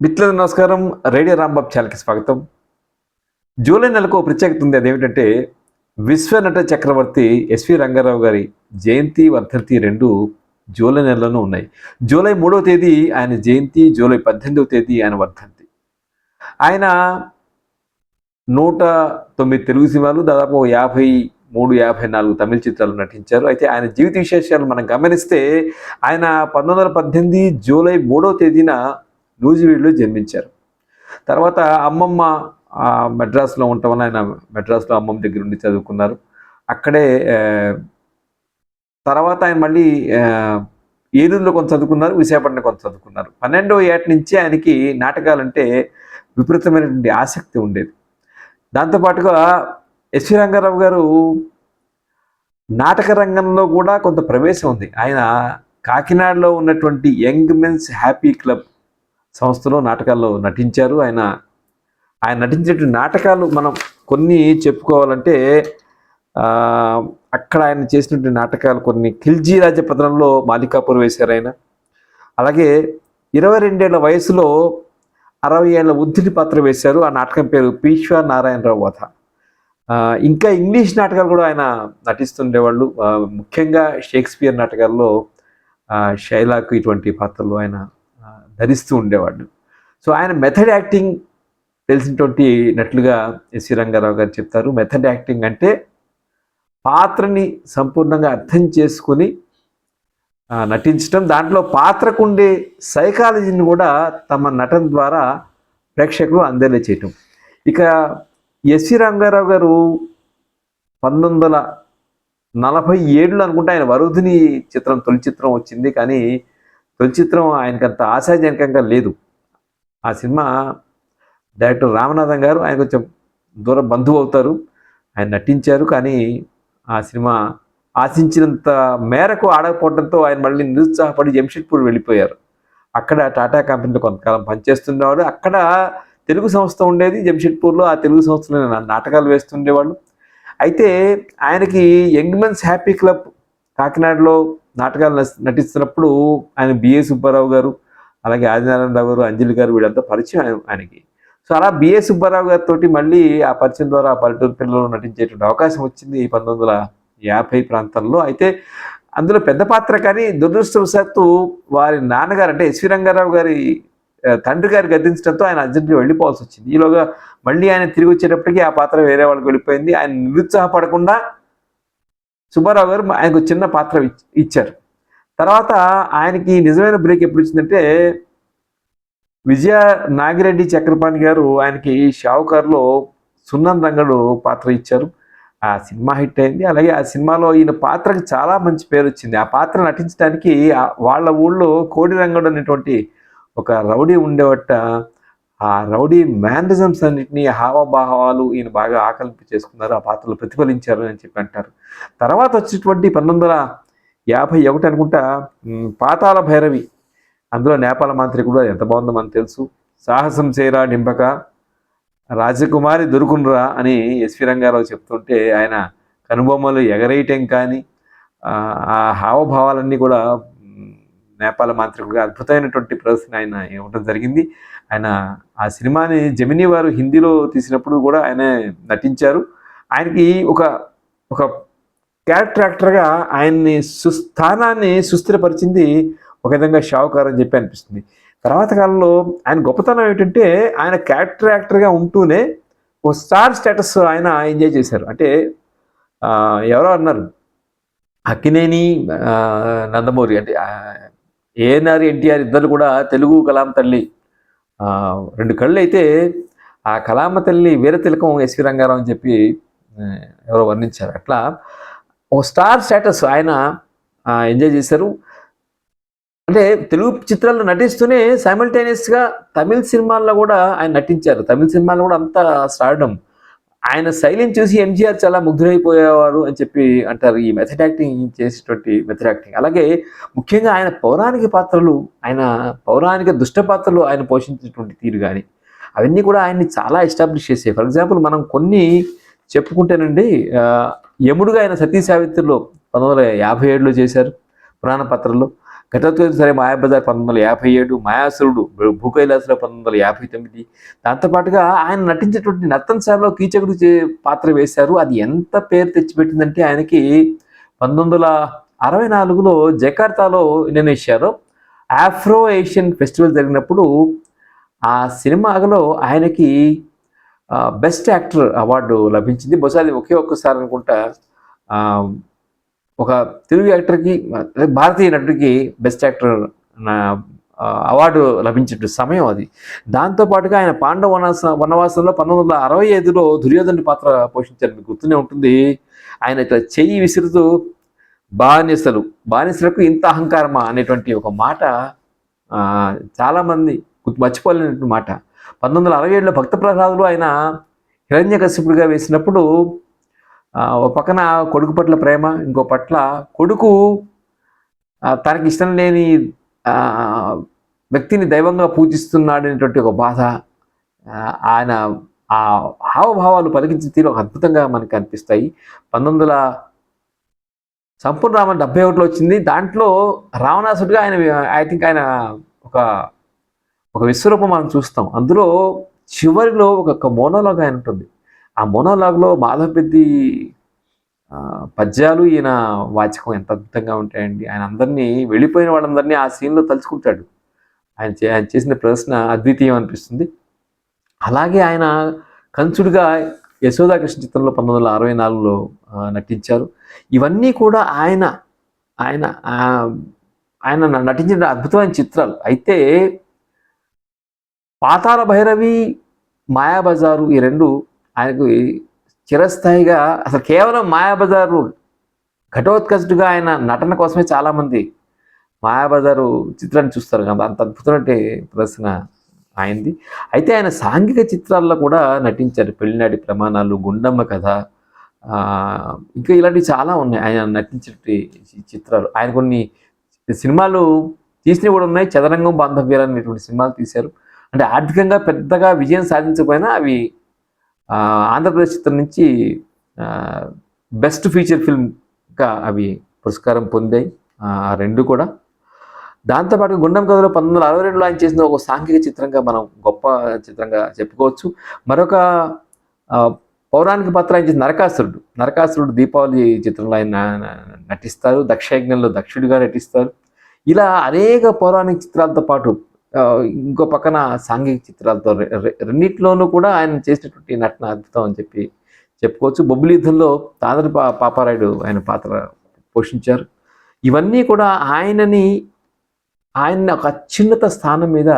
మిత్రులకు నమస్కారం. రేడియో రాంబాబు ఛానల్‌కి స్వాగతం. జూలై నెలకు ఓ ప్రత్యేకత ఉంది. అదేమిటంటే విశ్వ నట చక్రవర్తి ఎస్వి రంగారావు గారి జయంతి, వర్ధంతి 2 జూలై నెలలోనే ఉన్నాయి. జూలై 3వ తేదీ ఆయన జయంతి, జూలై 18వ తేదీ ఆయన వర్ధంతి. ఆయన 109 తెలుగు సినిమాలు, దాదాపు 53, 54 తమిళ చిత్రాలు నటించారు. అయితే ఆయన జీవిత విశేషాలు మనం గమనిస్తే ఆయన 1918 జూలై 3వ తేదీన నూజివీడులో జన్మించారు. తర్వాత అమ్మమ్మ మెడ్రాస్‌లో ఉండటం వల్ల ఆయన మెడ్రాస్‌లో అమ్మమ్మ దగ్గర ఉండి చదువుకున్నారు. అక్కడే తర్వాత ఆయన మళ్ళీ ఏలూరులో కొంత చదువుకున్నారు, విశాఖపట్నంలో కొంత చదువుకున్నారు. 12వ ఏట నుంచి ఆయనకి నాటకాలంటే విపరీతమైనటువంటి ఆసక్తి ఉండేది. దాంతో పాటుగా ఎస్వి రంగారావు గారు నాటక రంగంలో కూడా కొంత ప్రవేశం ఉంది. ఆయన కాకినాడలో ఉన్నటువంటి యంగ్ మెన్స్ హ్యాపీ క్లబ్ సంస్థలో నాటకాల్లో నటించారు. ఆయన నటించేటువంటి నాటకాలు మనం కొన్ని చెప్పుకోవాలంటే అక్కడ ఆయన చేసినటువంటి నాటకాలు కొన్ని ఖిల్జీ రాజపత్రంలో మాలికాపూర్ వేశారు ఆయన. అలాగే 22 ఏళ్ల వయసులో 60 ఏళ్ల వృద్ధుడి పాత్ర వేశారు. ఆ నాటకం పేరు పీష్వా నారాయణరావు వధ. ఇంకా ఇంగ్లీష్ నాటకాలు కూడా ఆయన నటిస్తుండేవాళ్ళు. ముఖ్యంగా షేక్స్పియర్ నాటకాల్లో షైలాక్ ఇటువంటి పాత్రలు ఆయన ధరిస్తూ ఉండేవాళ్ళు. సో ఆయన మెథడ్ యాక్టింగ్ తెలిసినటువంటి నటులుగా ఎస్వి రంగారావు గారు చెప్తారు. మెథడ్ యాక్టింగ్ అంటే పాత్రని సంపూర్ణంగా అర్థం చేసుకుని నటించడం, దాంట్లో పాత్రకుండే సైకాలజీని కూడా తమ నటన ద్వారా ప్రేక్షకులు అందేలా చేయటం. ఇక ఎస్వి రంగారావు గారు 1947లో అనుకుంటే ఆయన వరుధిని చిత్రం తొలి చిత్రం వచ్చింది. కానీ తొలి చిత్రం ఆయనకంత ఆశాజనకంగా లేదు. ఆ సినిమా డైరెక్టర్ రామనాథం గారు ఆయన కొంచెం దూర బంధువు అవుతారు. ఆయన నటించారు, కానీ ఆ సినిమా ఆశించినంత మేరకు ఆడకపోవడంతో ఆయన మళ్ళీ నిరుత్సాహపడి జంషెడ్పూర్ వెళ్ళిపోయారు. అక్కడ టాటా కంపెనీలో కొంతకాలం పనిచేస్తుండేవాడు. అక్కడ తెలుగు సంస్థ ఉండేది జంషెడ్పూర్లో. ఆ తెలుగు సంస్థలో నాటకాలు వేస్తుండేవాళ్ళు. అయితే ఆయనకి యంగ్ మెన్స్ హ్యాపీ క్లబ్ కాకినాడలో నాటకాలు నటిస్తున్నప్పుడు ఆయన బిఏ సుబ్బారావు గారు, అలాగే ఆదినారాయణరావు గారు, అంజలి గారు వీళ్ళంతా పరిచయం ఆయనకి. సో అలా బిఏ సుబ్బారావు గారితో మళ్ళీ ఆ పరిచయం ద్వారా పల్లెటూరు పిల్లలు నటించేటువంటి అవకాశం వచ్చింది 1950 ప్రాంతంలో. అయితే అందులో పెద్ద పాత్ర, కానీ దురదృష్టవశాత్తు వారి నాన్నగారు అంటే ఎస్వి రంగారావు గారి తండ్రి గారు గద్దించడంతో ఆయన అర్జెంట్గా వెళ్ళిపోవాల్సి వచ్చింది. ఈలోగా మళ్ళీ ఆయన తిరిగి వచ్చేటప్పటికి ఆ పాత్ర వేరే వాళ్ళకి వెళ్ళిపోయింది. ఆయన నిరుత్సాహపడకుండా సుబ్బారావు గారు ఆయనకు చిన్న పాత్ర ఇచ్చారు. తర్వాత ఆయనకి నిజమైన బ్రేక్ ఎప్పుడు వచ్చిందంటే విజయ నాగిరెడ్డి చక్రపాణి గారు ఆయనకి షావుకారులో సున్నం రంగడు పాత్ర ఇచ్చారు. ఆ సినిమా హిట్ అయింది. అలాగే ఆ సినిమాలో ఈయన పాత్రకి చాలా మంచి పేరు వచ్చింది. ఆ పాత్ర నటించడానికి వాళ్ళ ఊళ్ళో కోడి రంగడు అనేటువంటి ఒక రౌడీ ఉండేవట. ఆ రౌడీ మేనరిజమ్స్ అన్నింటినీ, హావభావాలు ఈయన బాగా ఆకలింపు చేసుకున్నారు, ఆ పాత్రలు ప్రతిఫలించారు అని చెప్పి అంటారు. తర్వాత వచ్చేటువంటి 1951 అనుకుంటా పాతాళ భైరవి, అందులో నేపాల మాంత్రికుడు ఎంత బాగుందో మనకు తెలుసు. సాహసం చేయరా నింపక, రాజకుమారి దొరుకునురా అని ఎస్వి రంగారావు చెప్తుంటే ఆయన కనుబొమ్మలు ఎగరేయటం కానీ ఆ హావభావాలన్నీ కూడా నేపాల మాంత్రికుడుగా అద్భుతమైనటువంటి ప్రదర్శన ఆయన ఇవ్వడం జరిగింది. ఆయన ఆ సినిమాని జెమినీ వారు హిందీలో తీసినప్పుడు కూడా ఆయన నటించారు. ఆయనకి ఒక ఒక క్యారెక్టర్ యాక్టర్గా ఆయన్ని స్థానాన్ని సుస్థిరపరిచింది ఒక విధంగా షావుకారు అని చెప్పి అనిపిస్తుంది. తర్వాత కాలంలో ఆయన గొప్పతనం ఏమిటంటే ఆయన క్యారెక్టర్ యాక్టర్గా ఉంటూనే ఒక స్టార్ స్టేటస్ ఆయన ఎంజాయ్ చేశారు. అంటే ఎవరో అన్నారు, అక్కినేని నందమూరి అంటే ఏఎన్ఆర్ ఎన్టీఆర్ ఇద్దరు కూడా తెలుగు కలామ తల్లి 2 కళ్ళు అయితే ఆ కలామ తల్లి వీర తిలకం ఎస్వి రంగారావు అని చెప్పి ఎవరో వర్ణించారు. అట్లా ఒక స్టార్ స్టేటస్ ఆయన ఎంజాయ్ చేశారు. అంటే తెలుగు చిత్రాల్లో నటిస్తూనే సైమల్టేనియస్గా తమిళ సినిమాల్లో కూడా ఆయన నటించారు. తమిళ సినిమాల్లో కూడా అంతా స్టార్డమ్. ఆయన శైలిని చూసి ఎంజీఆర్ చాలా ముగ్ధురైపోయేవారు అని చెప్పి అంటారు. ఈ మెథడ్ యాక్టింగ్ చేసేటువంటి మెథడ్ యాక్టింగ్. అలాగే ముఖ్యంగా ఆయన పౌరాణిక పాత్రలు, ఆయన పౌరాణిక దుష్ట పాత్రలు ఆయన పోషించినటువంటి తీరు కానీ అవన్నీ కూడా ఆయన్ని చాలా ఎస్టాబ్లిష్ చేసాయి. ఫర్ ఎగ్జాంపుల్ మనం కొన్ని చెప్పుకుంటేనండి, యముడుగా ఆయన సతీ సావిత్రిలో 1957లో చేశారు పురాణ పాత్రలో. ఘటోత్కచుడు సరే మాయాబజార్ 1957, మాయాసురుడు భూకైలాసలో 1959. దాంతోపాటుగా ఆయన నటించేటువంటి నర్తన్ సార్లో కీచకుడు పాత్ర వేశారు. అది ఎంత పేరు తెచ్చిపెట్టిందంటే ఆయనకి 1964లో జకార్తాలో ఇండోనేషియాలో ఆఫ్రో ఏషియన్ ఫెస్టివల్ జరిగినప్పుడు ఆ సినిమాలో ఆయనకి బెస్ట్ యాక్టర్ అవార్డు లభించింది. బహుశా అది ఒక్కసారి అనుకుంటా ఒక తెలుగు యాక్టర్కి, భారతీయ నటుడికి బెస్ట్ యాక్టర్ అవార్డు లభించే సమయం అది. దాంతోపాటుగా ఆయన పాండవ వనవాసంలో 1965లో దుర్యోధనుడి పాత్ర పోషించారు. మీకు గుర్తునే ఉంటుంది. ఆయన ఇట్లా చెయ్యి విసురుతూ బానిసలకు ఇంత అహంకారమా అనేటువంటి ఒక మాట చాలామంది మర్చిపోలేనటువంటి మాట. 1967లో భక్త ప్రహ్లాదులో ఆయన హిరణ్యకశిపుడిగా వేసినప్పుడు ఒక పక్కన కొడుకు పట్ల ప్రేమ, ఇంకో పట్ల కొడుకు తనకి ఇష్టం లేని వ్యక్తిని దైవంగా పూజిస్తున్నాడు అనేటువంటి ఒక బాధ, ఆయన ఆ హావభావాలు పలికించే తీరు ఒక అద్భుతంగా మనకి అనిపిస్తాయి. సంపూర్ణ రామన్ 71లో వచ్చింది. దాంట్లో రావణాసుడిగా ఆయన ఐ థింక్ ఆయన ఒక విశ్వరూపం మనం చూస్తాం. అందులో చివరిలో ఒక మోనోలాగ్ ఆయన ఉంటుంది. ఆ మోనోలాగ్లో మాధవపెద్ది పద్యాలు, ఈయన వాచకం ఎంత అద్భుతంగా ఉంటాయండి. ఆయన అందరినీ, వెళ్ళిపోయిన వాళ్ళందరినీ ఆ సీన్లో తలుచుకుంటాడు. ఆయన చేసిన ప్రశ్న అద్వితీయం అనిపిస్తుంది. అలాగే ఆయన కంసుడిగా యశోదాకృష్ణ చిత్రంలో 1964లో నటించారు. ఇవన్నీ కూడా ఆయన నటించిన అద్భుతమైన చిత్రాలు. అయితే పాతాళ భైరవి, మాయాబజారు ఈ రెండు ఆయనకు చిరస్థాయిగా, అసలు కేవలం మాయాబజారు ఘటోత్కచుడుగా ఆయన నటన కోసమే చాలామంది మాయాబజారు చిత్రాన్ని చూస్తారు కదా, అంత అద్భుతమైన ప్రదర్శన అయింది. అయితే ఆయన సాంఘిక చిత్రాల్లో కూడా నటించారు. పెళ్లినాటి ప్రమాణాలు, గుండమ్మ కథ, ఇంకా ఇలాంటివి చాలా ఉన్నాయి ఆయన నటించే చిత్రాలు. ఆయన కొన్ని సినిమాలు తీసినవి కూడా ఉన్నాయి. చదరంగం, బాంధవ్యాలు అనేటువంటి సినిమాలు తీశారు. అంటే ఆర్థికంగా పెద్దగా విజయం సాధించకపోయినా అవి ఆంధ్రప్రదేశ్ చిత్రం నుంచి బెస్ట్ ఫీచర్ ఫిల్మ్గా అవి పురస్కారం పొందాయి రెండు కూడా. దాంతోపాటు గుండం కథలో 1962లో ఆయన చేసిన ఒక సాంఘిక చిత్రంగా మనం గొప్ప చిత్రంగా చెప్పుకోవచ్చు. మరొక పౌరాణిక పాత్ర ఆయన చేసిన నరకాసురుడు దీపావళి చిత్రంలో ఆయన నటిస్తారు. దక్షయజ్ఞంలో దక్షుడిగా నటిస్తారు. ఇలా అనేక పౌరాణిక చిత్రాలతో పాటు ఇంకో పక్కన సాంఘిక చిత్రాలతో రెండింటిలోనూ కూడా ఆయన చేసినటువంటి నటన అద్భుతం అని చెప్పుకోవచ్చు. బొబ్బిలి యుద్ధంలో తాండ్ర పాపారాయుడు ఆయన పాత్ర పోషించారు. ఇవన్నీ కూడా ఆయన్ని ఒక అత్యున్నత స్థానం మీద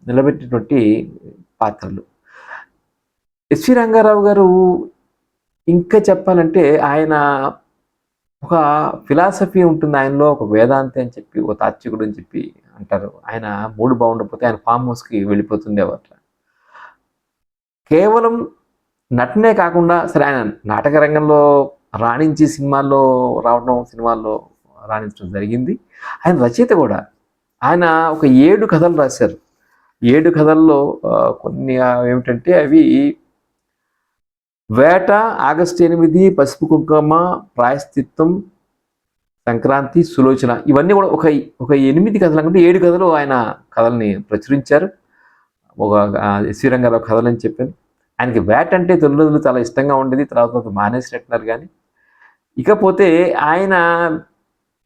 నిలబెట్టినటువంటి పాత్రలు. ఎస్వి రంగారావు గారు ఇంకా చెప్పాలంటే ఆయన ఒక ఫిలాసఫీ ఉంటుంది ఆయనలో, ఒక వేదాంతి అని చెప్పి, ఒక తాత్వికుడు అని చెప్పి అంటారు. ఆయన మూడు బాగుండకపోతే ఆయన ఫామ్ హౌస్కి వెళ్ళిపోతుండేవారు. కేవలం నటనే కాకుండా సరే ఆయన నాటక రంగంలో రాణించి సినిమాల్లో రాణించడం జరిగింది. ఆయన రచయిత కూడా. ఆయన ఒక 7 కథలు రాశారు. 7 కథల్లో కొన్ని ఏమిటంటే అవి వేట, ఆగస్టు 8, పసుపు కుంకుమ, ప్రాయశ్చిత్తం, సంక్రాంతి, సులోచన, ఇవన్నీ కూడా ఒక 8 కథలు అనుకుంటే 7 కథలు ఆయన కథల్ని ప్రచురించారు. ఒక ఎస్వి రంగారావు కథలని చెప్పాను. ఆయనకి వేట అంటే తొలి రోజులు చాలా ఇష్టంగా ఉండేది, తర్వాత మానేసినట్టున్నారు. కానీ ఇకపోతే ఆయన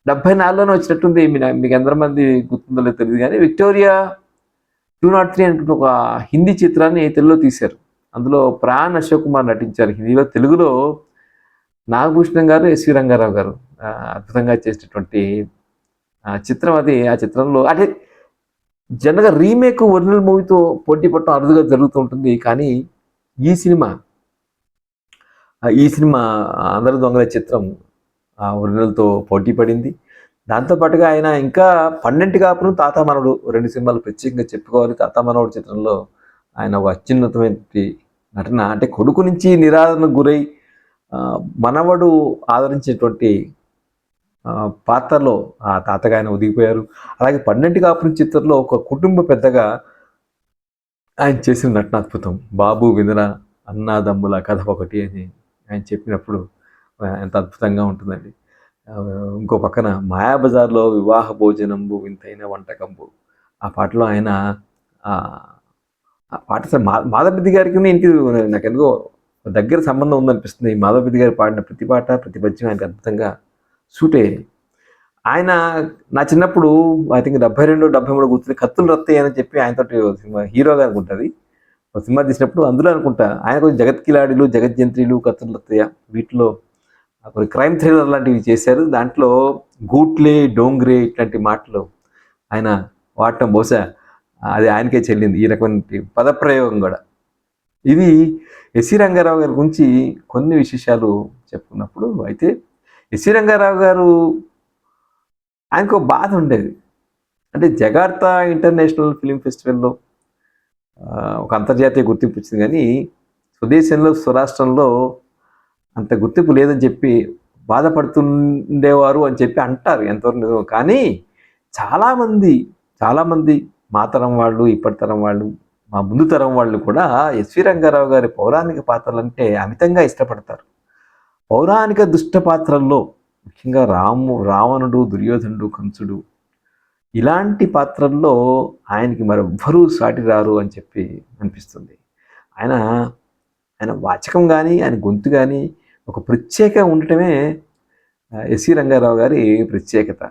74లోనే వచ్చినట్టుంది, మీకు ఎంతమంది గుర్తుందో తెలియదు కానీ, విక్టోరియా 203 అనుకుంటే ఒక హిందీ చిత్రాన్ని తెలుగులో తీశారు. అందులో ప్రాణ్ అశోక్ కుమార్ నటించారు హిందీలో. తెలుగులో నాగభూషణం గారు, ఎస్వి రంగారావు గారు అద్భుతంగా చేసినటువంటి చిత్రం అది. ఆ చిత్రంలో అంటే జనరల్గా రీమేక్ ఒరిజినల్ మూవీతో పోటీ పడటం అరుదుగా జరుగుతూ ఉంటుంది. కానీ ఈ సినిమా అందరి దొంగల చిత్రం ఒరిజినల్తో పోటీ పడింది. దాంతోపాటుగా ఆయన ఇంకా 12 కాపురం, తాత మనవడు 2 సినిమాలు ప్రత్యేకంగా చెప్పుకోవాలి. తాత మనవడు చిత్రంలో ఆయన ఒక అత్యున్నతమైన నటన, అంటే కొడుకు నుంచి నిరాదరణకు గురై మనవడు ఆదరించేటువంటి పాత్రలో ఆ తాతగా ఆయన ఒదిగిపోయారు. అలాగే 12 కాపురం చిత్రంలో ఒక కుటుంబ పెద్దగా ఆయన చేసిన నటన అద్భుతం. బాబు విందన అన్నాదమ్ముల కథ ఒకటి అని ఆయన చెప్పినప్పుడు ఎంత అద్భుతంగా ఉంటుందండి. ఇంకో పక్కన మాయాబజార్లో వివాహ భోజనంబు వింతైన వంటకంబు, ఆ పాటలో ఆయన ఆ పాట అసలు మాధవపెద్ది గారికి ఇంటికి నాకెందుకో దగ్గర సంబంధం ఉందనిపిస్తుంది. మాధవపెద్ది గారు పాడిన ప్రతి పాట ప్రతి పద్యం ఆయనకు అద్భుతంగా సూట్ అయ్యాయి. ఆయన నా చిన్నప్పుడు ఐ థింక్ 72, 73 గుర్తుంది, కత్తులు రత్తయ్య అని చెప్పి ఆయనతోటి సినిమా హీరోగా అనుకుంటుంది ఒక సినిమా తీసినప్పుడు అందులో అనుకుంటా ఆయన కొంచెం జగత్కిలాడిలు, జగజ్జంత్రీలు, కత్తులు రత్తయ్య వీటిలో కొన్ని క్రైమ్ థ్రిల్లర్ లాంటివి చేశారు. దాంట్లో గూట్లే డోంగ్రే ఇట్లాంటి మాటలు ఆయన వాడటం బహుశా అది ఆయనకే చెల్లింది, ఈ రకమైన పదప్రయోగం కూడా. ఇది ఎస్సి రంగారావు గారి గురించి కొన్ని విశేషాలు చెప్పుకున్నప్పుడు, అయితే ఎస్సి రంగారావు గారు ఆయనకు బాధ ఉండేది. అంటే జగార్తా ఇంటర్నేషనల్ ఫిలిం ఫెస్టివల్లో ఒక అంతర్జాతీయ గుర్తింపు వచ్చింది, కానీ స్వదేశంలో స్వరాష్ట్రంలో అంత గుర్తింపు లేదని చెప్పి బాధపడుతుండేవారు అని చెప్పి అంటారు, ఎంతవరకు నిజం. కానీ చాలామంది మా తరం వాళ్ళు, ఇప్పటి తరం వాళ్ళు, మా ముందు తరం వాళ్ళు కూడా ఎస్వి రంగారావు గారి పౌరాణిక పాత్రలంటే అమితంగా ఇష్టపడతారు. పౌరాణిక దుష్ట పాత్రల్లో ముఖ్యంగా రావణుడు, దుర్యోధనుడు, కంసుడు ఇలాంటి పాత్రల్లో ఆయనకి మరెవ్వరూ సాటి రారు అని చెప్పి అనిపిస్తుంది. ఆయన వాచకం కానీ ఆయన గొంతు కానీ ఒక ప్రత్యేక ఉండటమే ఎస్సి రంగారావు గారి ప్రత్యేకత.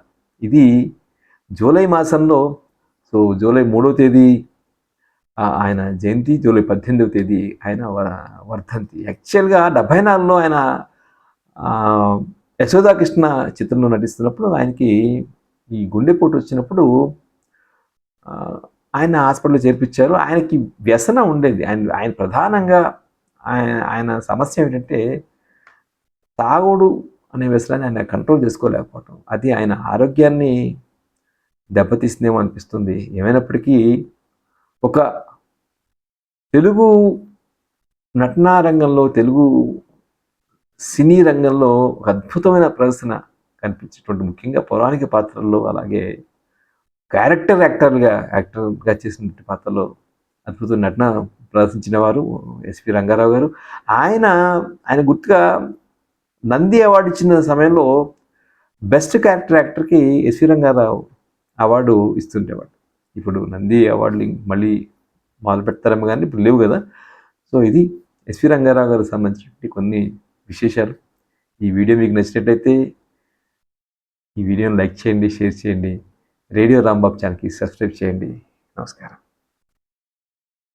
ఇది జూలై మాసంలో, సో జూలై 3వ తేదీ ఆయన జయంతి, జూలై 18వ తేదీ ఆయన వర్ధంతి. యాక్చువల్గా 74లో ఆయన యశోదాకృష్ణ చిత్రంలో నటిస్తున్నప్పుడు ఆయనకి ఈ గుండెపోటు వచ్చినప్పుడు ఆయన హాస్పిటల్లో చేర్పించారు. ఆయనకి వ్యసనం ఉండేది. ఆయన ప్రధానంగా ఆయన సమస్య ఏంటంటే తాగుడు అనే వ్యసనాన్ని ఆయన కంట్రోల్ చేసుకోలేకపోవటం. అది ఆయన ఆరోగ్యాన్ని దెబ్బతీస్తుందేమో అనిపిస్తుంది. ఏమైనప్పటికీ ఒక తెలుగు నటనా రంగంలో, తెలుగు సినీ రంగంలో ఒక అద్భుతమైన ప్రదర్శన కనిపించేటువంటి, ముఖ్యంగా పౌరాణిక పాత్రల్లో, అలాగే యాక్టర్గా చేసినటువంటి పాత్రలో అద్భుత నటన ప్రదర్శించిన వారు ఎస్వి రంగారావు గారు. ఆయన గుర్తుగా నంది అవార్డు ఇచ్చిన సమయంలో బెస్ట్ క్యారెక్టర్ యాక్టర్కి ఎస్వి రంగారావు అవార్డు ఇస్తుండేవాడు. ఇప్పుడు నంది అవార్డులు మళ్ళీ మొదలు పెడతారేమో కానీ ఇప్పుడు లేవు కదా. సో ఇది ఎస్వి రంగారావు గారికి సంబంధించినటువంటి కొన్ని విశేషాలు. ఈ వీడియో మీకు నచ్చినట్లయితే ఈ వీడియోని లైక్ చేయండి, షేర్ చేయండి, రేడియో రాంబాబు ఛానల్కి సబ్స్క్రైబ్ చేయండి. నమస్కారం.